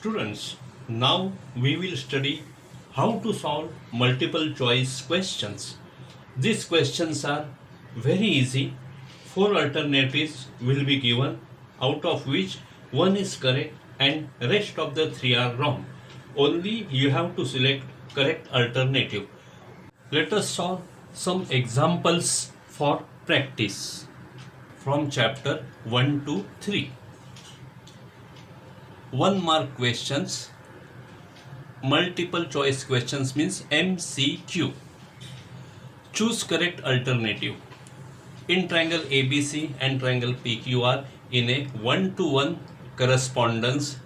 Students, now we will study how to solve multiple choice questions. These questions are very easy. Four alternatives will be given, out of which one is correct and rest of the three are wrong. Only you have to select correct alternative. Let us solve some examples for practice from chapter 1 to 3. 1 mark questions, multiple choice questions means MCQ. Choose correct alternative. In triangle ABC and triangle PQR in a 1-to-1 correspondence,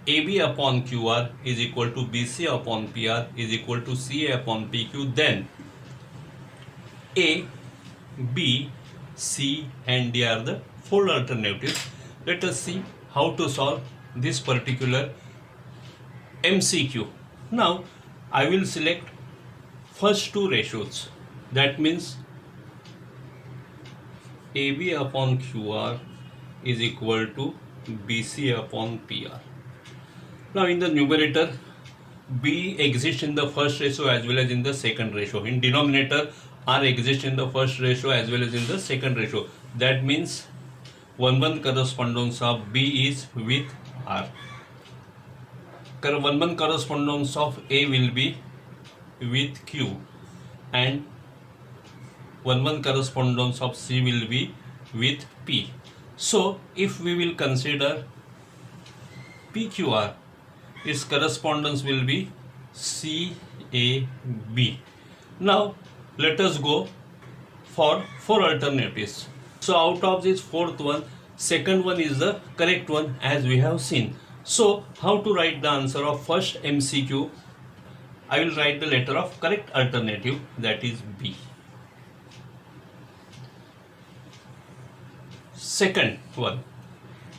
AB upon QR is equal to BC upon PR is equal to CA upon PQ, then A, B, C and D are the four alternatives. Let us see how to solve this particular MCQ. Now I will select first two ratios, that means AB upon QR is equal to BC upon PR. Now in the numerator, B exists in the first ratio as well as in the second ratio. In denominator, R exists in the first ratio as well as in the second ratio. That means 1-1 correspondence of B is with R. 1-1 correspondence of A will be with Q and 1-1 correspondence of C will be with P. So if we will consider PQR, its correspondence will be CAB. Now let us go for four alternatives. So out of this fourth one, second one is the correct one as we have seen. So how to write the answer of first MCQ? I will write the letter of correct alternative, that is B. Second one,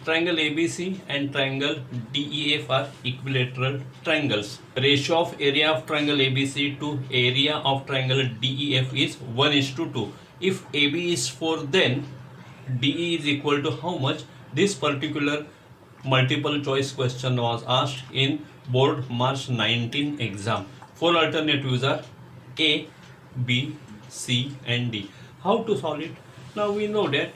triangle ABC and triangle DEF are equilateral triangles. Ratio of area of triangle ABC to area of triangle DEF is 1:2. If AB is 4, then DE is equal to how much? This particular multiple choice question was asked in board March 19 exam. Four alternatives are A, B, C and D. How to solve it? Now we know that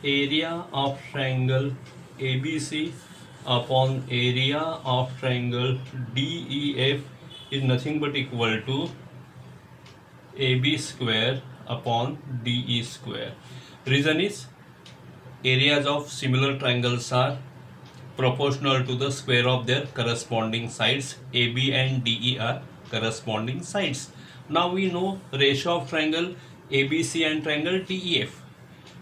area of triangle ABC upon area of triangle DEF is nothing but equal to AB square upon DE square. Reason is areas of similar triangles are proportional to the square of their corresponding sides. AB and DE are corresponding sides. Now we know ratio of triangle ABC and triangle DEF.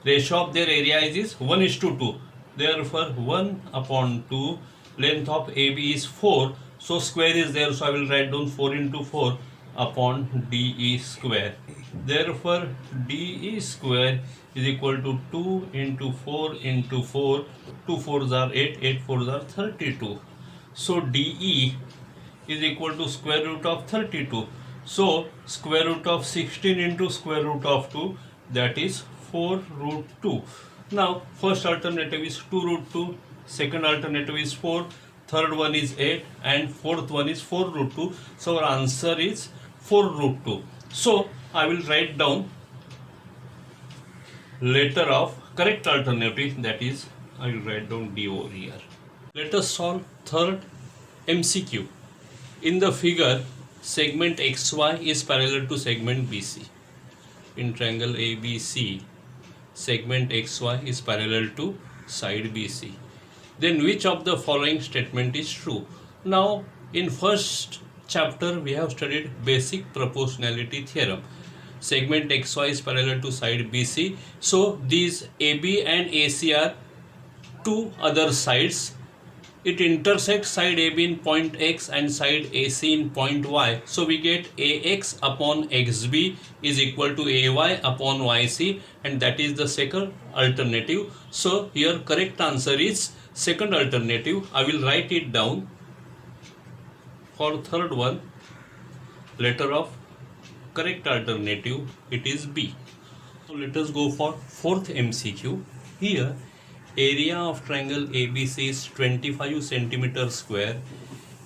Ratio of their areas is 1:2. Therefore 1/2, length of AB is 4. So square is there, so I will write down 4 × 4 upon DE square. Therefore DE square is equal to 2 × 4 × 4. 2 4s are 8, 8 4s are 32. So DE is equal to square root of 32. So square root of 16 into square root of 2, that is 4√2. Now first alternative is 2√2, second alternative is 4, third one is 8 and fourth one is 4√2. So our answer is 4√2. So I will write down letter of correct alternative, that is I will write down D over here. Let us solve third MCQ. In the figure, segment XY is parallel to segment BC. In triangle ABC, segment XY is parallel to side BC. Then which of the following statement is true? Now in first chapter we have studied basic proportionality theorem. Segment XY is parallel to side BC. So these AB and AC are two other sides. It intersects side AB in point X and side AC in point Y. So we get AX upon XB is equal to AY upon YC, and that is the second alternative. So here correct answer is second alternative. I will write it down. For third one, letter of correct alternative, it is B. So let us go for fourth MCQ. Here area of triangle ABC is 25 centimeter square.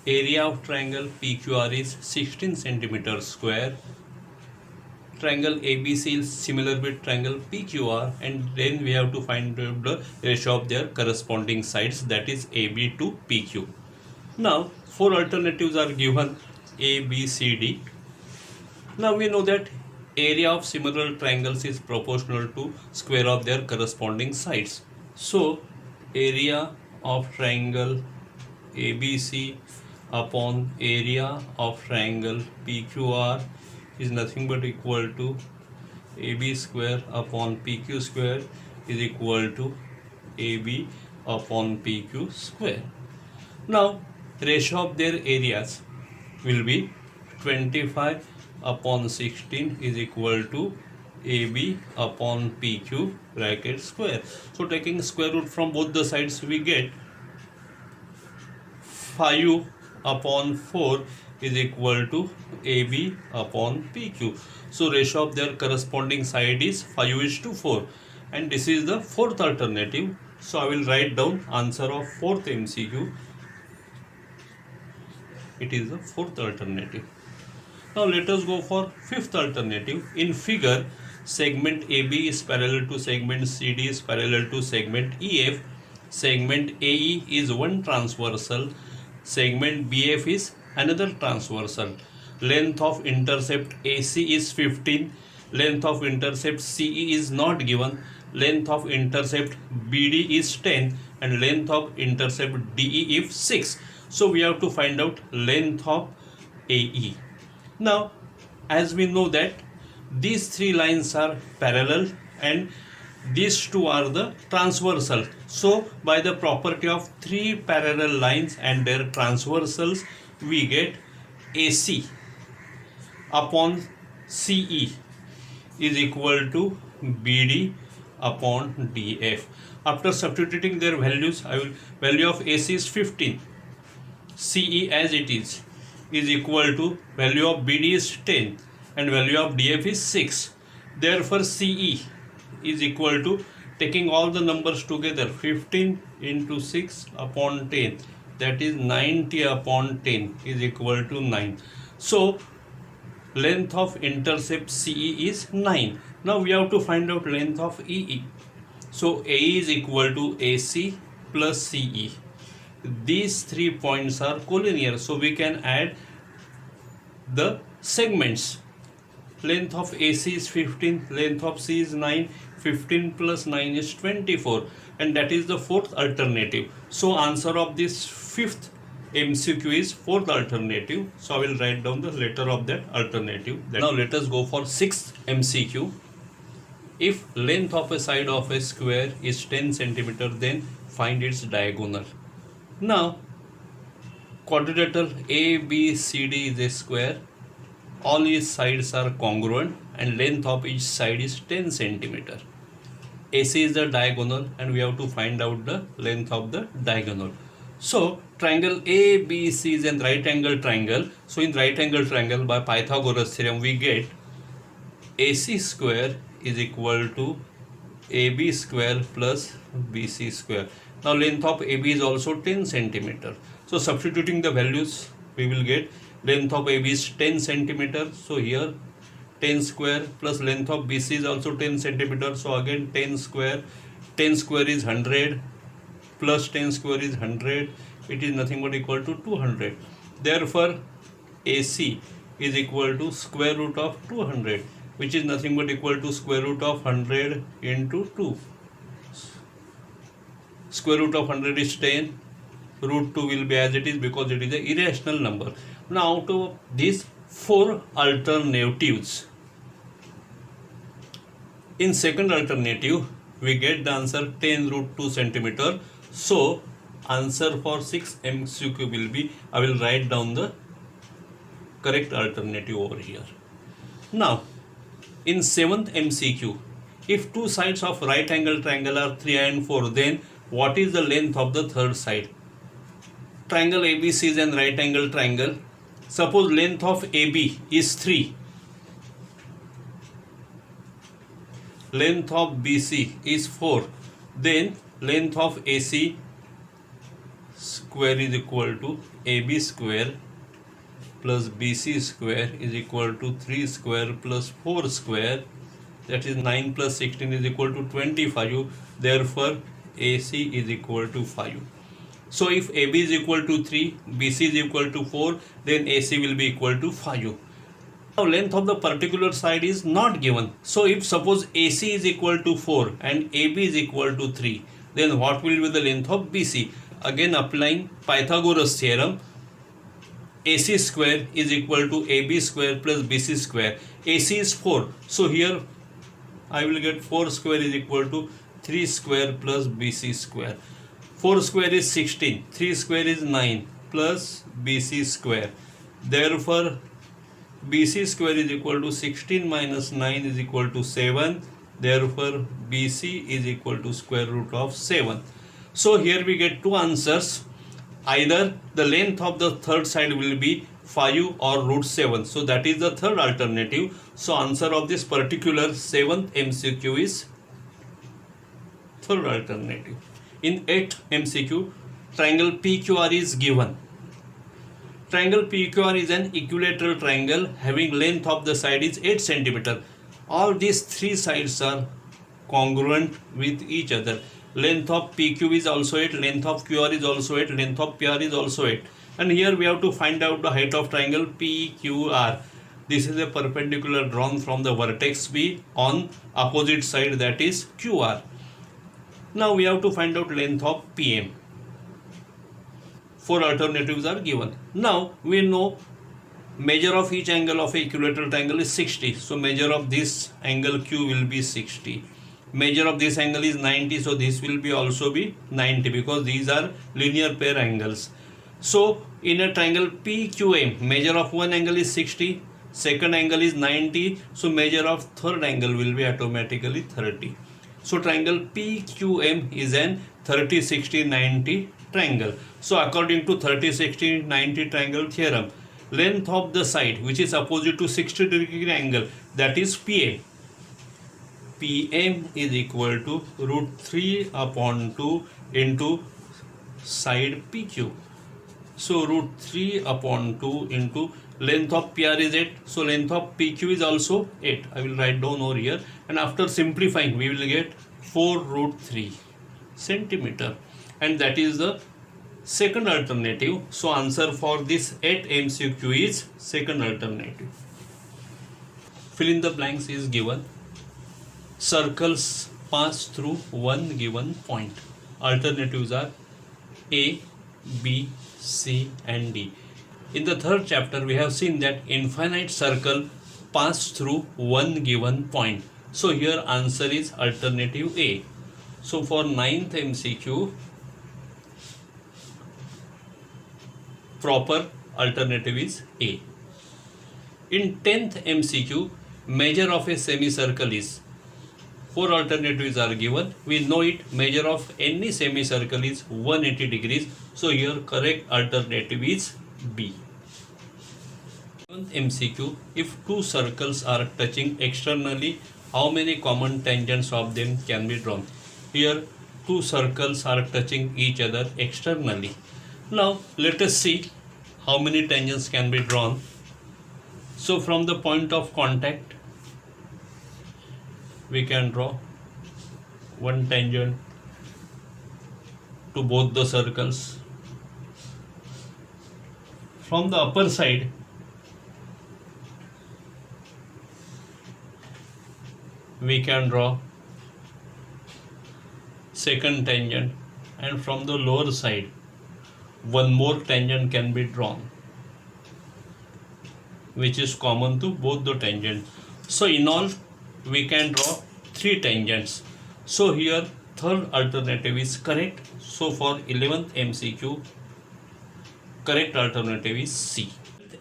Area of triangle PQR is 16 centimeter square. Triangle ABC is similar with triangle PQR, and then we have to find the ratio of their corresponding sides, that is AB to PQ. Now, four alternatives are given, A, B, C, D. Now we know that area of similar triangles is proportional to square of their corresponding sides. So, area of triangle ABC upon area of triangle PQR is nothing but equal to AB square upon PQ square is equal to AB upon PQ square. Now, ratio of their areas will be 25 upon 16 is equal to AB upon PQ bracket square. So, taking square root from both the sides, we get 5 upon 4 is equal to AB upon PQ. So, ratio of their corresponding side is 5:4, and this is the fourth alternative. So, I will write down answer of fourth MCQ. It is the fourth alternative. Now let us go for fifth alternative. In figure, segment AB is parallel to segment CD is parallel to segment EF. Segment AE is one transversal. Segment BF is another transversal. Length of intercept AC is 15. Length of intercept CE is not given. Length of intercept BD is 10, and length of intercept DE is 6. So we have to find out length of AE. Now, as we know that these three lines are parallel and these two are the transversal. So, by the property of three parallel lines and their transversals, we get AC upon CE is equal to BD upon DF. After substituting their values, value of AC is 15. CE as it is equal to value of BD is 10 and value of DF is 6. Therefore, CE is equal to, taking all the numbers together, 15 into 6 upon 10, that is 90 upon 10 is equal to 9. So, length of intercept CE is 9. Now, we have to find out length of EE. So, AE is equal to AC plus CE. These 3 points are collinear, so we can add the segments. Length of AC is 15, length of C is 9, 15 plus 9 is 24, and that is the fourth alternative. So answer of this fifth MCQ is fourth alternative. So I will write down the letter of that alternative. Now let us go for sixth MCQ. If length of a side of a square is 10 centimeter, then find its diagonal. Now, quadrilateral ABCD is a square. All its sides are congruent and length of each side is 10 centimeter. AC is the diagonal and we have to find out the length of the diagonal. So, triangle ABC is a right angle triangle. So, in right angle triangle, by Pythagoras theorem, we get AC square is equal to AB square plus BC square. Now length of AB is also 10 centimeter. So substituting the values, we will get length of AB is 10 centimeter. So here 10 square plus length of BC is also 10 centimeter. So again 10 square. 10 square is 100 plus 10 square is 100. It is nothing but equal to 200. Therefore AC is equal to square root of 200, which is nothing but equal to square root of 100 into 2. Square root of 100 is 10, root 2 will be as it is because it is an irrational number. Now to these four alternatives. In second alternative, we get the answer 10 root 2 centimeter. So answer for 6 MCQ will be, I will write down the correct alternative over here. Now, in 7th MCQ, if two sides of right angle triangle are 3 and 4, then what is the length of the third side? Triangle ABC is a right angle triangle. Suppose length of AB is 3. Length of BC is 4. Then length of AC square is equal to AB square plus BC square is equal to 3 square plus 4 square, that is 9 plus 16 is equal to 25. Therefore AC is equal to 5. So if AB is equal to 3, BC is equal to 4, then AC will be equal to 5. Now length of the particular side is not given. So if suppose AC is equal to 4 and AB is equal to 3, then what will be the length of BC? Again applying Pythagoras theorem, AC square is equal to AB square plus BC square. AC is 4. So here I will get 4 square is equal to 3 square plus BC square. 4 square is 16. 3 square is 9 plus BC square. Therefore BC square is equal to 16 minus 9 is equal to 7. Therefore BC is equal to square root of 7. So here we get two answers. Either the length of the third side will be 5 or root 7. So that is the third alternative. So answer of this particular 7th MCQ is third alternative. In 8th MCQ, triangle PQR is given. Triangle PQR is an equilateral triangle having length of the side is 8 cm. All these three sides are congruent with each other. Length of PQ is also 8, length of QR is also 8, length of PR is also 8. And here we have to find out the height of triangle PQR. This is a perpendicular drawn from the vertex B on opposite side, that is QR. Now we have to find out length of PM. 4 alternatives are given. Now we know measure of each angle of a equilateral triangle is 60. So measure of this angle Q will be 60. Measure of this angle is 90. So this will be also be 90 because these are linear pair angles. So in a triangle PQM, measure of one angle is 60. Second angle is 90. So measure of third angle will be automatically 30. So triangle PQM is an 30, 60, 90 triangle. So according to 30, 60, 90 triangle theorem, length of the side which is opposite to 60 degree angle, that is PM. PM is equal to root 3 upon 2 into side PQ. So root 3 upon 2 into length of PR is 8. So length of PQ is also 8. I will write down over here. And after simplifying, we will get 4 root 3 centimeter. And that is the second alternative. So answer for this 8 MCQ is second alternative. Fill in the blanks is given. Circles pass through one given point. Alternatives are A, B, C and D. In the third chapter we have seen that infinite circle pass through one given point. So here answer is alternative A. So for 9th MCQ, proper alternative is A. In 10th MCQ, measure of a semicircle is, 4 alternatives are given. We know it, measure of any semicircle is 180 degrees. So here correct alternative is B. 11th MCQ, if two circles are touching externally, how many common tangents of them can be drawn? Here two circles are touching each other externally. Now let us see how many tangents can be drawn. So from the point of contact, we can draw one tangent to both the circles. From the upper side, we can draw second tangent, and from the lower side one more tangent can be drawn which is common to both the tangents. So in all we can draw 3 tangents. So here third alternative is correct. So for 11th MCQ, correct alternative is C.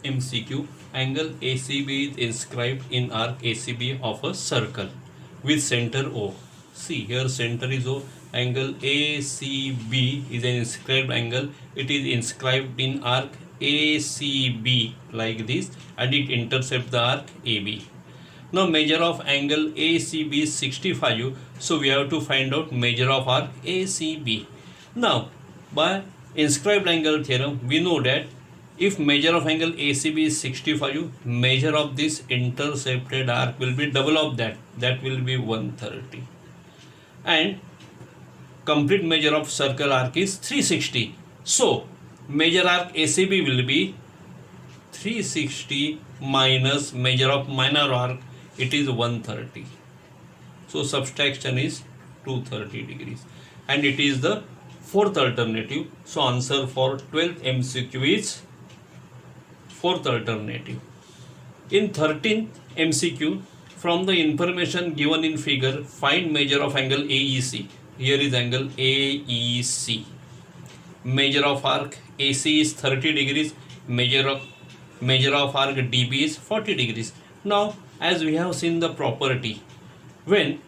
MCQ, angle ACB is inscribed in arc ACB of a circle with center O. See here center is O. Angle ACB is an inscribed angle. It is inscribed in arc ACB like this, and it intercepts the arc AB. Now measure of angle ACB is 65. So we have to find out measure of arc ACB. Now, by inscribed angle theorem, we know that if measure of angle ACB is 65, measure of this intercepted arc will be double of that. That will be 130. And complete measure of circle arc is 360. So, measure arc ACB will be 360 minus measure of minor arc, it is 130. So subtraction is 230 degrees, and it is the fourth alternative. So answer for 12th MCQ is fourth alternative. In 13th MCQ, from the information given in figure, find measure of angle AEC. Here is angle AEC. Measure of arc AC is 30 degrees. Measure of arc DB is 40 degrees. Now, as we have seen the property, when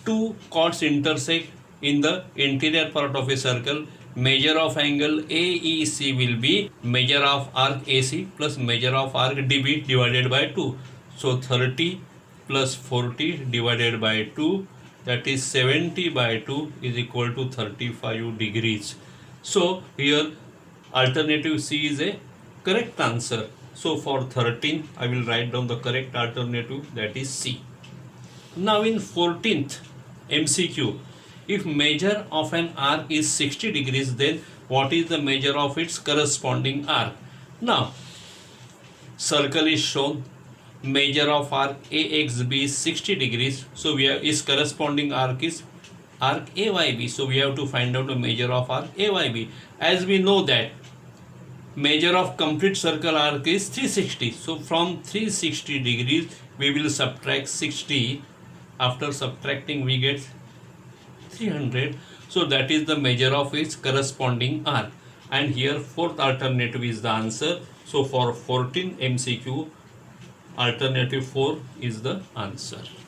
two chords intersect in the interior part of a circle, measure of angle AEC will be measure of arc AC plus measure of arc DB divided by 2. So 30 plus 40 divided by 2, that is 70 by 2 is equal to 35 degrees. So here alternative C is a correct answer. So for 13, I will write down the correct alternative, that is C. Now in 14th MCQ, if measure of an arc is 60 degrees, then what is the measure of its corresponding arc? Now, circle is shown, measure of arc AXB is 60 degrees, so we have its corresponding arc is arc AYB. So we have to find out the measure of arc AYB. As we know that measure of complete circle arc is 360. So from 360 degrees, we will subtract 60. After subtracting, we get 300. So that is the measure of its corresponding arc. And here fourth alternative is the answer. So for 14 MCQ, alternative 4 is the answer.